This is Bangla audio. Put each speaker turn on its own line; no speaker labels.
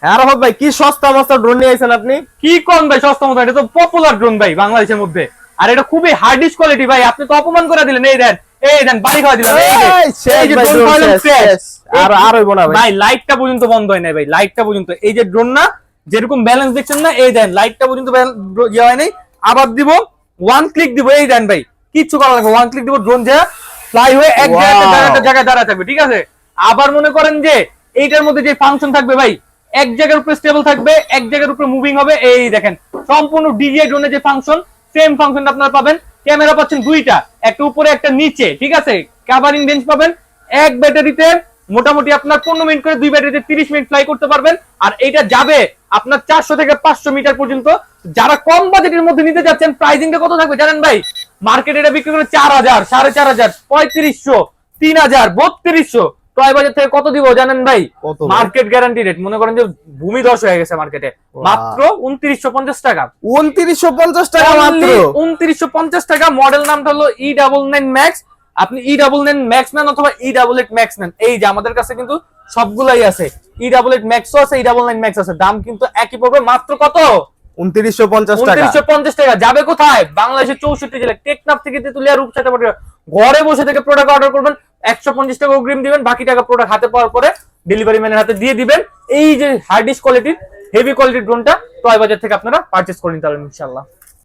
আর হোক ভাই কি সস্তা মস্তা ড্রোন নিয়ে আইছেন আপনি?
কি কোন ভাই সস্তা মতো, এটা তো পপুলার ড্রোন ভাই বাংলাদেশের মধ্যে। আর এটা খুবই হার্ডিশ কোয়ালিটি ভাই, আপনি তো অপমান করে দিলেন। এই দেন বাড়ি খাওয়া দিলেন। এই যে ড্রোন পাইলেন শেষ।
আর হইব না
ভাই লাইটটা পর্যন্ত বন্ধ হয় নাই ভাই, লাইটটা পর্যন্ত। এই যে ড্রোন না যেরকম ব্যালেন্স দেখছেন না, এই দেন লাইটটা পর্যন্ত ইয়ে হয় নাই। আবার দিব, ওয়ান ক্লিক দিব, এই দেন ভাই কিচ্ছু করা লাগবে, ওয়ান ক্লিক দিব, ড্রোন যা ফ্লাই হয়ে এক জায়গায় দাঁড়ায় থাকবে, ঠিক আছে। আবার মনে করেন যে এইটার মধ্যে যে ফাংশন থাকবে ভাই, এক জায়গার উপরে স্টেবল থাকবে, এক জায়গার উপরে মুভিং হবে। এই দেখেন সম্পূর্ণ ডিজিআই ড্রোনের যে ফাংশন, সেম ফাংশনটা আপনারা পাবেন। ক্যামেরা পাচ্ছেন দুইটা, একটা উপরে একটা নিচে, ঠিক আছে। কাভারিং রেঞ্জ পাবেন এক ব্যাটারিতে মোটামুটি আপনার 15 মিনিট করে, দুই ব্যাটারিতে 30 মিনিট ফ্লাই করতে পারবেন। আর এইটা যাবে আপনার 400 থেকে 500 মিটার পর্যন্ত। যারা কম বাজেটের মধ্যে নিতে যাচ্ছেন, প্রাইসিংটা কত থাকবে জানেন ভাই? মার্কেটে এটা বিক্রি করে 4000, 4500, 3500, 3000, 3200। টয় বাজার থেকে কত দিব জানেন ভাই? মার্কেট গ্যারান্টি রেট, মনে করেন যে ভূমি ধস হয়ে গেছে মার্কেটে, মাত্র 2950 টাকা।
2950 টাকা মাত্র,
2950 টাকা। মডেল নামটা হলো E99 Max। আপনি E99 Max নেন অথবা E88 Max নেন, এই যে আমাদের কাছে কিন্তু সবগুলাই আছে। E88 Max ও আছে, E99 Max আছে, দাম কিন্তু একই পড়বে। মাত্র কত?
2950 টাকা।
2950 টাকা। যাবে কোথায়? বাংলাদেশের 64 জেলা, টেকনাফ থেকে তেতুলিয়া, রূপসাটা পাঠিয়ে ঘরে বসে থেকে প্রোডাক্ট অর্ডার করবেন। 150 টাকা অগ্রিম দিবেন, বাকি টাকা প্রোডাক্ট হাতে পাওয়ার পরে ডেলিভারি ম্যানের হাতে দিয়ে দিবেন। এই যে হার্ডিশ কোয়ালিটির হেভি কোয়ালিটির ড্রোনটা টয় বাজার থেকে আপনারা পারচেজ করে নিতে পারবেন ইনশাআল্লাহ।